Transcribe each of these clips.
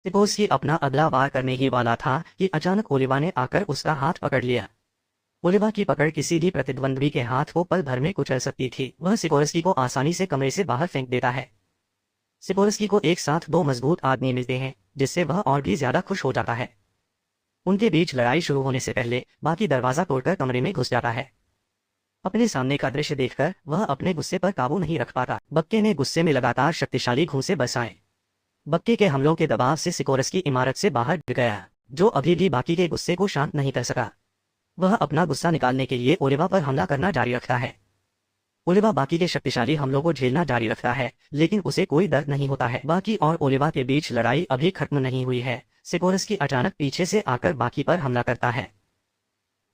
Sikorsky अपना अगला वार करने ही वाला था कि अचानक ओलिवा ने आकर उसका हाथ पकड़ लिया। ओलिवा की पकड़ किसी भी प्रतिद्वंद्वी के हाथ को पल भर में कुचल सकती थी। वह सिकोर्स्की को आसानी से कमरे से बाहर फेंक देता है। सिकोर्स्की को एक साथ दो मजबूत आदमी मिलते हैं, जिससे वह और भी ज्यादा खुश हो जाता है। उनके बीच लड़ाई शुरू होने से पहले बाकी दरवाजा तोड़कर कमरे में घुस जाता है। अपने सामने का दृश्य देखकर वह अपने गुस्से पर काबू नहीं रख पाता। बक्के ने गुस्से में लगातार शक्तिशाली घूंसे बरसाए। बक्के के हमलों के दबाव से सिकोर्स्की इमारत से बाहर गिर गया, जो अभी भी बाकी के गुस्से को शांत नहीं कर सका। वह अपना गुस्सा निकालने के लिए ओलिवा पर हमला करना जारी रखता है। ओलिवा बाकी के शक्तिशाली हमलों को झेलना जारी रखता है, लेकिन उसे कोई दर्द नहीं होता है। बाकी और ओलिवा के बीच लड़ाई अभी खत्म नहीं हुई है। सिकोर्स्की अचानक पीछे से आकर बाकी पर हमला करता है।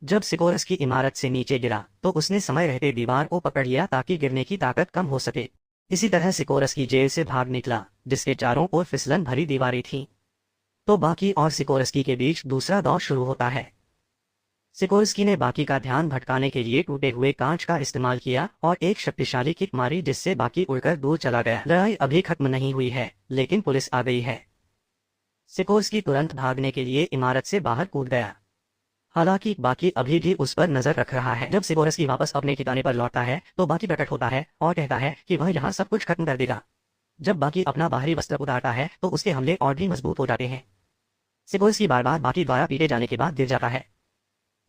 जब सिकोर्स्की इमारत से नीचे गिरा तो उसने समय रहते दीवार को पकड़ लिया ताकि गिरने की ताकत कम हो सके। इसी तरह सिकोर्स्की जेल से भाग निकला, जिसके चारों ओर फिसलन भरी दीवारें थीं। तो बाकी और सिकोर्स्की के बीच दूसरा दौर शुरू होता है। सिकोर्स्की ने बाकी का ध्यान भटकाने के लिए टूटे हुए कांच का इस्तेमाल किया और एक शक्तिशाली किक मारी, जिससे बाकी उड़कर दूर चला गया। लड़ाई अभी खत्म नहीं हुई है, लेकिन पुलिस आ गई है। सिकोर्स्की तुरंत भागने के लिए इमारत से बाहर कूद गया। हालांकि बाकी अभी भी उस पर नजर रख रहा है। जब सिकोर्स्की वापस अपने ठिकाने पर लौटता है तो बाकी प्रकट होता है और कहता है कि वह यहाँ सब कुछ खत्म कर देगा। जब बाकी अपना बाहरी वस्त्र उतारता है तो उसके हमले और भी मजबूत हो जाते हैं। सिकोर्स्की बार बार बाकी द्वारा पीटे जाने के बाद गिर जाता है।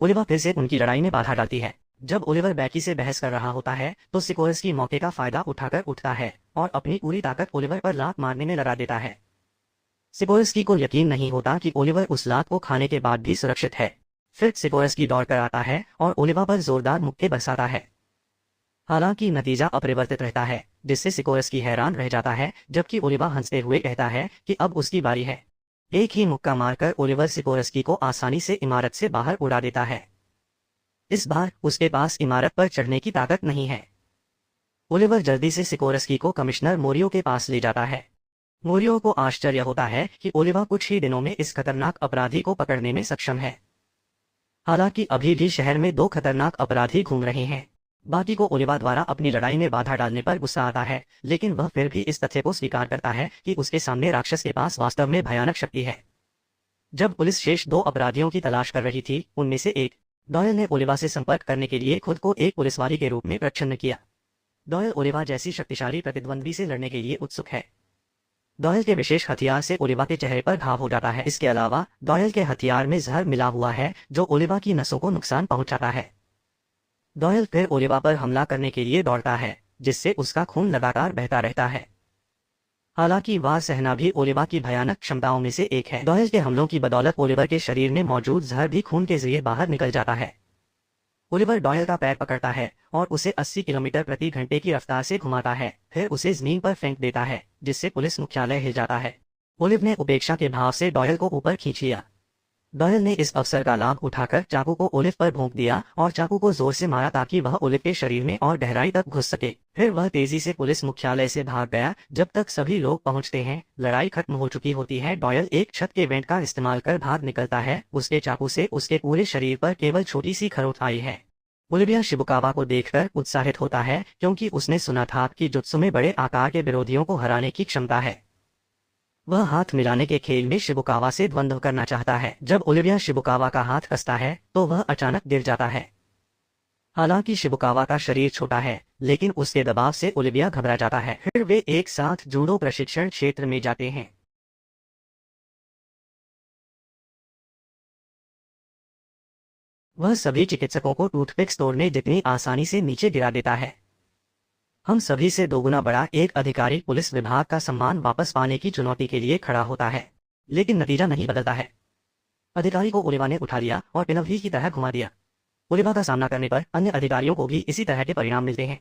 ओलिवा फिर से उनकी लड़ाई में बाधा डालती है। जब ओलिवर बैकी से बहस कर रहा होता है तो सिकोर्स्की मौके का फायदा उठाकर उठता है और अपनी पूरी ताकत ओलिवर पर लात मारने में लगा देता है। सिकोर्स्की को यकीन नहीं होता कि ओलिवर उस लात को खाने के बाद भी सुरक्षित है। फिर सिकोर्स्की दौड़ कर आता है और ओलिवा पर जोरदार मुक्के बरसाता है। हालांकि नतीजा अपरिवर्तित रहता है, जिससे सिकोर्स्की हैरान रह जाता है, जबकि ओलिवा हंसते हुए कहता है कि अब उसकी बारी है। एक ही मुक्का मारकर ओलिवर सिकोर्स्की को आसानी से इमारत से बाहर उड़ा देता है। इस बार उसके पास इमारत पर चढ़ने की ताकत नहीं है। ओलिवर जल्दी से सिकोर्स्की को कमिश्नर मोरियो के पास ले जाता है। मोरियो को आश्चर्य होता है कि ओलिवा कुछ ही दिनों में इस खतरनाक अपराधी को पकड़ने में सक्षम है। हालांकि अभी भी शहर में दो खतरनाक अपराधी घूम रहे हैं। बाकी को ओलिवा द्वारा अपनी लड़ाई में बाधा डालने पर गुस्सा आता है, लेकिन वह फिर भी इस तथ्य को स्वीकार करता है कि उसके सामने राक्षस के पास वास्तव में भयानक शक्ति है। जब पुलिस शेष दो अपराधियों की तलाश कर रही थी, उनमें से एक डॉयल ने ओलिवा से संपर्क करने के लिए खुद को एक पुलिसवाली के रूप में प्रच्छन्न किया। डॉयल ओलिवा जैसी शक्तिशाली प्रतिद्वंद्वी से लड़ने के लिए उत्सुक है। डॉयल के विशेष हथियार से ओलिवा के चेहरे पर घाव हो जाता है। इसके अलावा डॉयल के हथियार में जहर मिला हुआ है, जो ओलिवा की नसों को नुकसान पहुंचाता है। डॉयल फिर ओलिवा पर हमला करने के लिए दौड़ता है, जिससे उसका खून लगातार बहता रहता है। हालांकि वार सहना भी ओलिवा की भयानक क्षमताओं में से एक है। डॉयल के हमलों की बदौलत ओलिवर के शरीर में मौजूद जहर भी खून के जरिए बाहर निकल जाता है। ओलिवर डॉयल का पैर पकड़ता है और उसे 80 किलोमीटर प्रति घंटे की रफ्तार से घुमाता है, फिर उसे जमीन पर फेंक देता है, जिससे पुलिस मुख्यालय हिल जाता है। ओलिव ने उपेक्षा के भाव से डॉयल को ऊपर खींच लिया। डॉयल ने इस अवसर का लाभ उठाकर चाकू को ओलिव पर भोंक दिया और चाकू को जोर से मारा ताकि वह ओलिव के शरीर में और गहराई तक घुस सके। फिर वह तेजी से पुलिस मुख्यालय से भाग गया। जब तक सभी लोग पहुंचते हैं, लड़ाई खत्म हो चुकी होती है। डॉयल एक छत के वेंट का इस्तेमाल कर भाग निकलता है। उसके चाकू से उसके पूरे शरीर पर केवल छोटी सी खरोंच आई है। ओलिविया शिबुकावा को देखकर उत्साहित होता है, क्योंकि उसने सुना था कि जुत्सु में बड़े आकार के विरोधियों को हराने की क्षमता है। वह हाथ मिलाने के खेल में शिबुकावा से द्वंद्व करना चाहता है। जब ओलिविया शिबुकावा का हाथ कसता है तो वह अचानक गिर जाता है। हालांकि शिबुकावा का शरीर छोटा है, लेकिन उसके दबाव से ओलिविया घबरा जाता है। फिर वे एक साथ जूडो प्रशिक्षण क्षेत्र में जाते हैं। वह सभी चिकित्सकों को टूथपिक्स तोड़ने जितनी आसानी से नीचे गिरा देता है। हम सभी से दोगुना बड़ा एक अधिकारी पुलिस विभाग का सम्मान वापस पाने की चुनौती के लिए खड़ा होता है, लेकिन नतीजा नहीं बदलता है। अधिकारी को ओलिवा ने उठा लिया और पिनवली की तरह घुमा दिया। ओलिवा का सामना करने पर अन्य अधिकारियों को भी इसी तरह के परिणाम मिलते हैं।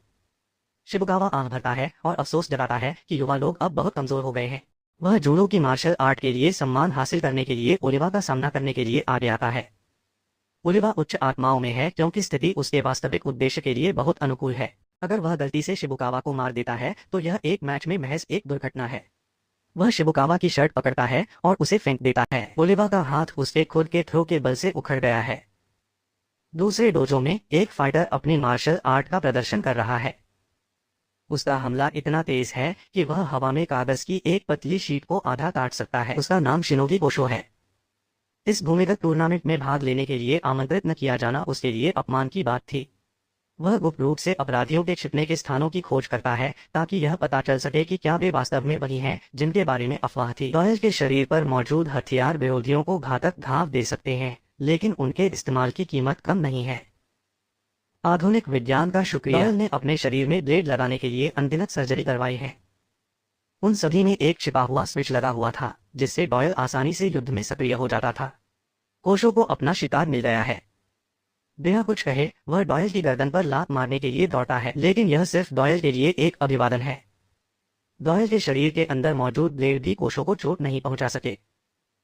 शिबुकावा आंख भरता है और अफसोस जताता है कि युवा लोग अब बहुत कमजोर हो गए हैं। वह जूडो की मार्शल आर्ट के लिए सम्मान हासिल करने के लिए ओलिवा का सामना करने के लिए आगे आता है। ओलिवा उच्च आत्माओं में है, क्योंकि स्थिति उसके वास्तविक उद्देश्य के लिए बहुत अनुकूल है। अगर वह गलती से शिबुकावा को मार देता है तो यह एक मैच में महज एक दुर्घटना है। वह शिबुकावा की शर्ट पकड़ता है और उसे फेंक देता है। ओलिवा का हाथ उसके खुद के थ्रो के बल से उखड़ गया है। दूसरे डोजो में एक फाइटर अपनी मार्शल आर्ट का प्रदर्शन कर रहा है। उसका हमला इतना तेज है कि वह हवा में कागज की एक पतली शीट को आधा काट सकता है। उसका नाम शिनोगी कोशो है। इस भूमिगत टूर्नामेंट में भाग लेने के लिए आमंत्रित न किया जाना उसके लिए अपमान की बात थी। वह गुप्त रूप से अपराधियों के छिपने के स्थानों की खोज करता है ताकि यह पता चल सके कि क्या वे वास्तव में वही हैं जिनके बारे में अफवाह थी। डॉयल के शरीर पर मौजूद हथियार विरोधियों को घातक घाव दे सकते हैं, लेकिन उनके इस्तेमाल की कीमत कम नहीं है। आधुनिक विज्ञान का शुक्रिया, डॉयल ने अपने शरीर में ब्लेड लगाने के लिए अनगिनत सर्जरी करवाई है। उन सभी में एक छिपा हुआ स्विच लगा हुआ था जिससे डॉयल आसानी से युद्ध में सक्रिय हो जाता था। कोशो को अपना शिकार मिल गया है। बिना कुछ कहे वह डॉयल की गर्दन पर लात मारने के लिए दौड़ता है, लेकिन यह सिर्फ डॉयल के लिए एक अभिवादन है। डॉयल के शरीर के अंदर मौजूद ब्लेड भी कोशो को चोट नहीं पहुंचा सके।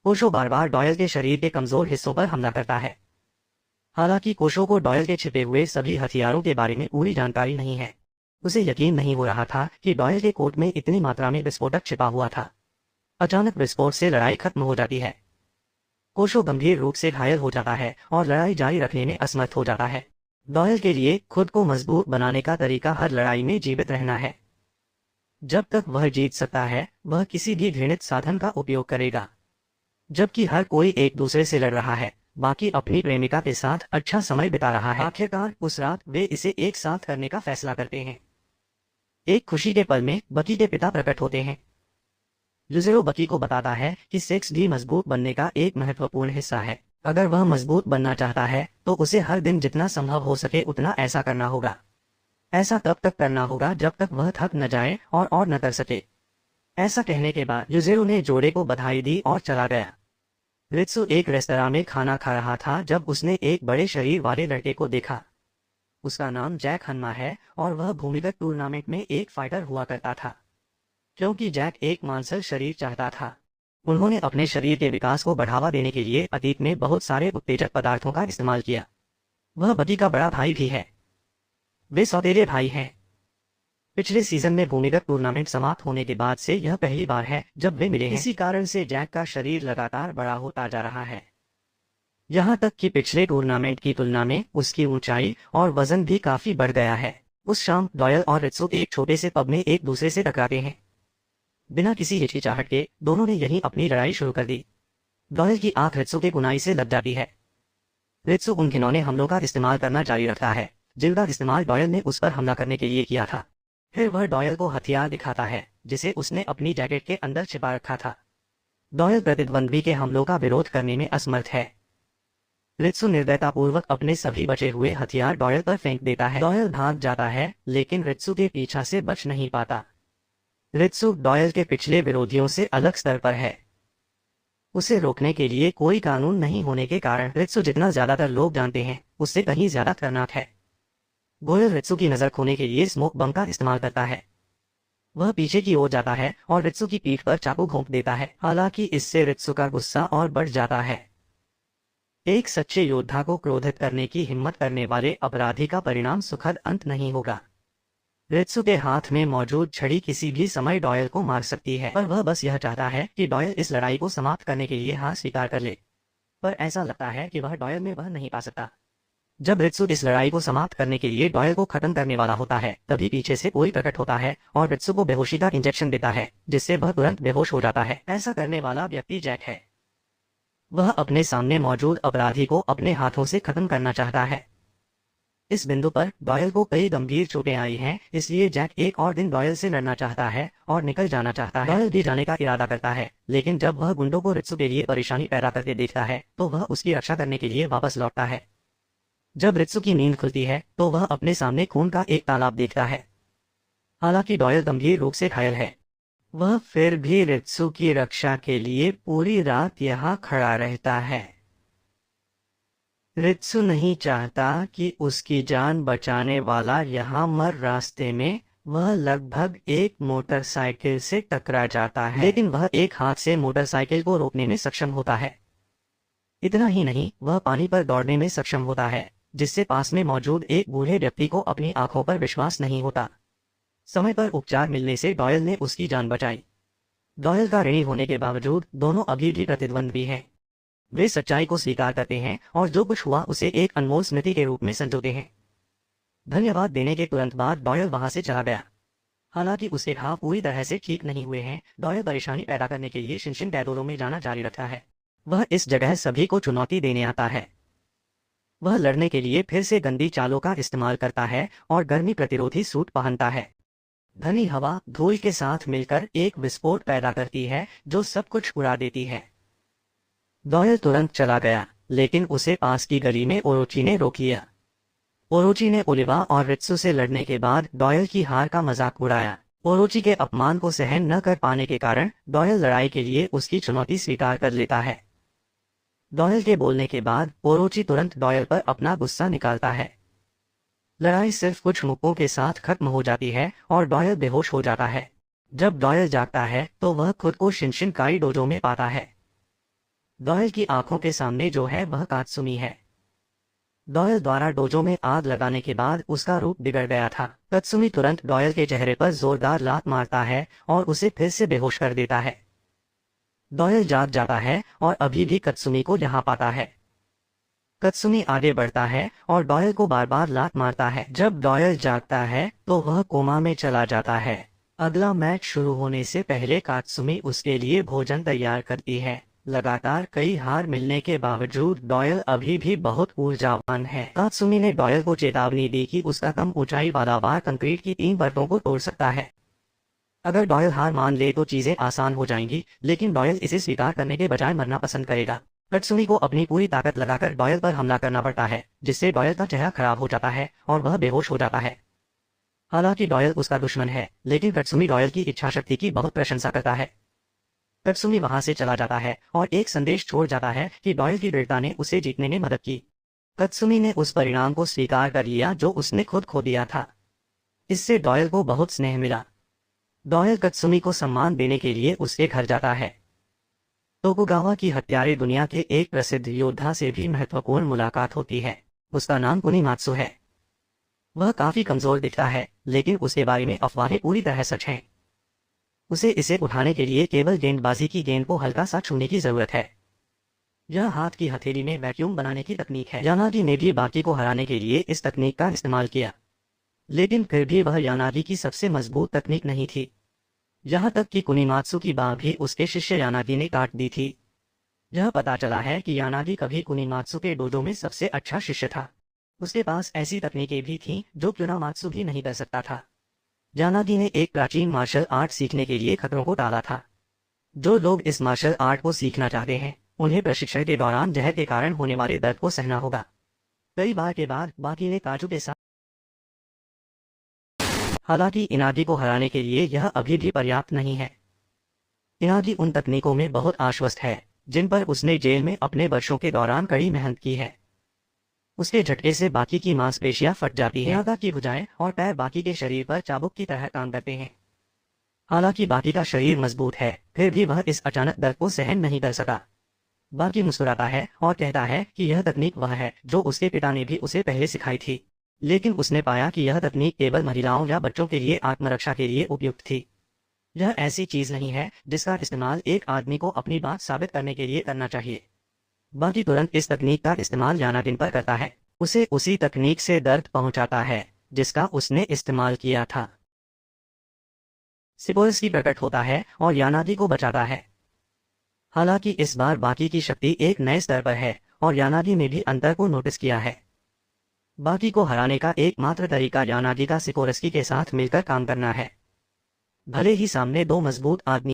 कोशो बार बार डॉयल के शरीर के कमजोर हिस्सों पर हमला करता है। हालांकि कोशो को डॉयल के छिपे हुए सभी हथियारों के बारे में पूरी जानकारी नहीं है। उसे यकीन नहीं हो रहा था कि डॉयल के कोट में इतनी मात्रा में विस्फोटक छिपा हुआ था। अचानक विस्फोट से लड़ाई खत्म हो जाती है। कोशो गंभीर रूप से घायल हो जाता है और लड़ाई जारी रखने में असमर्थ हो जाता है। डॉयल के लिए खुद को मजबूत बनाने का तरीका हर लड़ाई में जीवित रहना है। जब तक वह जीत सकता है वह किसी भी घृणित साधन का उपयोग करेगा। जबकि हर कोई एक दूसरे से लड़ रहा है, बाकी अपनी प्रेमिका के साथ अच्छा समय बिता रहा है। आखिरकार उस रात वे इसे एक साथ करने का फैसला करते हैं। एक खुशी के पल में बकी के पिता प्रकट होते हैं। युज़ेरो बकी को बताता है कि सेक्स भी मजबूत बनने का एक महत्वपूर्ण हिस्सा है। अगर वह मजबूत बनना चाहता है तो उसे हर दिन जितना संभव हो सके उतना ऐसा करना होगा। ऐसा तब तक करना होगा जब तक वह थक न जाए और न कर सके। ऐसा कहने के बाद युज़ेरो ने जोड़े को बधाई दी और चला गया। रित्सु एक रेस्तरां में खाना खा रहा था जब उसने एक बड़े शरीर वाले लड़के को देखा। उसका नाम जैक हन्मा है और वह भूमिगत टूर्नामेंट में एक फाइटर हुआ करता था। क्योंकि जैक एक मांसल शरीर चाहता था, उन्होंने अपने शरीर के विकास को बढ़ावा देने के लिए अतीत में बहुत सारे उत्तेजक पदार्थों का इस्तेमाल किया। वह बकी का बड़ा भाई भी है। वे सौतेले भाई हैं। पिछले सीजन में भूमिगत टूर्नामेंट समाप्त होने के बाद से यह पहली बार है जब वे मिले हैं। इसी कारण से जैक का शरीर लगातार बड़ा होता जा रहा है। यहाँ तक कि पिछले टूर्नामेंट की तुलना में उसकी ऊंचाई और वजन भी काफी बढ़ गया है। उस शाम डॉयल और रित्सु एक छोटे से पब में एक दूसरे से टकराते हैं। बिना किसी हिचकिचाहट के दोनों ने यहीं अपनी लड़ाई शुरू कर दी। डॉयल की आंख रित्सु के गुनाई से लग जाती है। रित्सु उन घिनौने हमलों का इस्तेमाल करना जारी रखता है जिनका इस्तेमाल डॉयल ने उस पर हमला करने के लिए किया था। फिर वह डॉयल को हथियार दिखाता है जिसे उसने अपनी जैकेट के अंदर छिपा रखा था। डॉयल प्रतिद्वंद्वी के हमलों का विरोध करने में असमर्थ है। रित्सु निर्दयतापूर्वक अपने सभी बचे हुए हथियार डॉयल पर फेंक देता है। डॉयल भाग जाता है लेकिन रित्सु के पीछा से बच नहीं पाता। रित्सु डॉयल के पिछले विरोधियों से अलग स्तर पर है। उसे रोकने के लिए कोई कानून नहीं होने के कारण रित्सु जितना ज्यादातर लोग जानते हैं उससे कहीं ज्यादा खतरनाक है। गोयल रित्सु की नजर खोने के लिए स्मोक बम का इस्तेमाल करता है। वह पीछे की ओर जाता है और रित्सु की पीठ पर चाकू घोंप देता है। हालांकि इससे रित्सु का गुस्सा और बढ़ जाता है। एक सच्चे योद्धा को क्रोधित करने की हिम्मत करने वाले अपराधी का परिणाम सुखद अंत नहीं होगा। रित्सु के हाथ में मौजूद छड़ी किसी भी समय डॉयल को मार सकती है, पर वह बस यह चाहता है कि डॉयल इस लड़ाई को समाप्त करने के लिए हार स्वीकार कर ले। पर ऐसा लगता है कि वह डॉयल में वह नहीं पा सकता। जब रित्सु इस लड़ाई को समाप्त करने के लिए डॉयल को खत्म करने वाला होता है तभी पीछे से कोई प्रकट होता है और रित्सु को बेहोशी का इंजेक्शन देता है जिससे वह तुरंत बेहोश हो जाता है। ऐसा करने वाला व्यक्ति जैक है। वह अपने सामने मौजूद अपराधी को अपने हाथों से खत्म करना चाहता है। इस बिंदु पर डॉयल को कई गंभीर चोटें आई हैं, इसलिए जैक एक और दिन डॉयल से लड़ना चाहता है और निकल जाना चाहता है। डॉयल भी जाने का इरादा करता है, लेकिन जब वह गुंडों को रित्सु के लिए परेशानी पैदा करते देखता है तो वह उसकी रक्षा करने के लिए वापस लौटता है। जब रित्सु की नींद खुलती है तो वह अपने सामने खून का एक तालाब देखता है। हालांकि डॉयल गंभीर रूप से घायल है, वह फिर भी रित्सु की रक्षा के लिए पूरी रात यहाँ खड़ा रहता है। रित्सु नहीं चाहता कि उसकी जान बचाने वाला यहाँ मर। रास्ते में वह लगभग एक मोटरसाइकिल से टकरा जाता है, लेकिन वह एक हाथ से मोटरसाइकिल को रोकने में सक्षम होता है। इतना ही नहीं, वह पानी पर दौड़ने में सक्षम होता है, जिससे पास में मौजूद एक बूढ़े व्यक्ति को अपनी आंखों पर विश्वास नहीं होता। समय पर उपचार मिलने से डॉयल ने उसकी जान बचाई। डॉयल का ऋणी होने के बावजूद दोनों अभी भी प्रतिद्वंद्वी हैं। वे सच्चाई को स्वीकार करते हैं और जो कुछ हुआ उसे एक अनमोल स्मृति के रूप में संजोते हैं। धन्यवाद देने के तुरंत बाद डॉयल वहां से चला गया। हालांकि उसके घाव पूरी तरह से ठीक नहीं हुए हैं, डॉयल परेशानी पैदा करने के लिए शिनशिन टैडोरो में जाना जारी रखता है। वह इस जगह सभी को चुनौती देने आता है। वह लड़ने के लिए फिर से गंदी चालों का इस्तेमाल करता है और गर्मी प्रतिरोधी सूट पहनता है। घनी हवा धूल के साथ मिलकर एक विस्फोट पैदा करती है जो सब कुछ उड़ा देती है। डॉयल तुरंत चला गया, लेकिन उसे पास की गली में ओरोची ने रोक लिया। ओरोची ने ओलिवा और रित्सु से लड़ने के बाद डॉयल की हार का मजाक उड़ाया। ओरोची के अपमान को सहन न कर पाने के कारण डॉयल लड़ाई के लिए उसकी चुनौती स्वीकार कर लेता है। डॉयल के बोलने के बाद ओरोची तुरंत डॉयल पर अपना गुस्सा निकालता है। लड़ाई सिर्फ कुछ मुक्कों के साथ खत्म हो जाती है और डॉयल बेहोश हो जाता है। जब डॉयल जागता है तो वह खुद को शिनशिनकाई डोजो में पाता है। डॉयल की आंखों के सामने जो है वह कात्सुमी है। डॉयल द्वारा डोजो में आग लगाने के बाद उसका रूप बिगड़ गया था। कात्सुमी तुरंत डॉयल के चेहरे पर जोरदार लात मारता है और उसे फिर से बेहोश कर देता है। डॉयल जाग जाता है और अभी भी कात्सुमी को यहाँ पाता है। कात्सुमी आगे बढ़ता है और डॉयल को बार बार लात मारता है। जब डॉयल जागता है तो वह कोमा में चला जाता है। अगला मैच शुरू होने से पहले कात्सुमी उसके लिए भोजन तैयार करती है। लगातार कई हार मिलने के बावजूद डॉयल अभी भी बहुत ऊर्जावान है। कात्सुमी ने डॉयल को चेतावनी दी कि उसका कम ऊंचाई वाला वार कंक्रीट की 3 परतों को तोड़ सकता है। अगर डॉयल हार मान ले तो चीजें आसान हो जाएंगी, लेकिन डॉयल इसे स्वीकार करने के बजाय मरना पसंद करेगा। कात्सुमी को अपनी पूरी ताकत लगाकर डॉयल पर हमला करना पड़ता है, जिससे डॉयल का चेहरा खराब हो जाता है और वह बेहोश हो जाता है। हालांकि डॉयल उसका दुश्मन है, लेकिन कात्सुमी डॉयल की इच्छा शक्ति की बहुत प्रशंसा करता है। कात्सुमी वहां से चला जाता है और एक संदेश छोड़ जाता है कि डॉयल की दृढ़ता ने उसे जीतने में मदद की। कात्सुमी ने उस परिणाम को स्वीकार कर लिया जो उसने खुद खो दिया था। इससे डॉयल को बहुत स्नेह मिला। डॉयल कात्सुमी को सम्मान देने के लिए उसके घर जाता है। तोकुगावा की हत्यारे दुनिया के एक प्रसिद्ध योद्धा से भी महत्वपूर्ण मुलाकात होती है। उसका नाम कुनीमात्सु है। वह काफी कमजोर दिखता है, लेकिन उसके बारे में अफवाहें पूरी तरह सच हैं। उसे इसे उठाने के लिए केवल गेंदबाजी की गेंद को हल्का सा छूने की जरूरत है। यह हाथ की हथेली में वैक्यूम बनाने की तकनीक है। यानागी ने भी बाकी को हराने के लिए इस तकनीक का इस्तेमाल किया, लेकिन फिर भी वह यानागी की सबसे मजबूत तकनीक नहीं थी। यहाँ तक कि कुनीमात्सु की बाह भी उसके शिष्य यानागी ने काट दी थी। यह पता चला है कि यानागी कभी कुनीमात्सु के डोजो में सबसे अच्छा शिष्य था। उसके पास ऐसी तकनीकें भी थीं जो कुनीमात्सु भी नहीं कर सकता था। यानागी ने एक प्राचीन मार्शल आर्ट सीखने के लिए खतरों को टाला था। जो लोग इस मार्शल आर्ट को सीखना चाहते हैं, उन्हें प्रशिक्षण के दौरान जहर के कारण होने वाले दर्द को सहना होगा। कई बार के बाद बाकी ने काजू के साथ। हालांकि इनागी को हराने के लिए यह अभी भी पर्याप्त नहीं है। इनागी उन तकनीकों में बहुत आश्वस्त है जिन पर उसने जेल में अपने वर्षों के दौरान कड़ी मेहनत की है। उसके झटके से बाकी की मांसपेशियां फट जाती हैं। इनागा की भुजाएं और पैर बाकी के शरीर पर चाबुक की तरह काम करते हैं। हालांकि बाकी का शरीर मजबूत है, फिर भी वह इस अचानक दर्द को सहन नहीं कर सका। बाकी मुस्कुराता है और कहता है कि यह तकनीक वह है जो उसके पिता ने भी उसे पहले सिखाई थी, लेकिन उसने पाया कि यह तकनीक केवल महिलाओं या बच्चों के लिए आत्मरक्षा के लिए उपयुक्त थी। यह ऐसी चीज नहीं है जिसका इस्तेमाल एक आदमी को अपनी बात साबित करने के लिए करना चाहिए। बाकी तुरंत इस तकनीक का इस्तेमाल यानागिन पर करता है। उसे उसी तकनीक से दर्द पहुंचाता है जिसका उसने इस्तेमाल किया था। सिपोर्स्की प्रकट होता है और यानागी को बचाता है। हालांकि इस बार बाकी की शक्ति एक नए स्तर पर है और यानागी ने भी अंतर को नोटिस किया है। बाकी को हराने का एकमात्र तरीका यानागी का सिकोरस्की के साथ मिलकर काम करना है। भले ही सामने दो मजबूत आदमी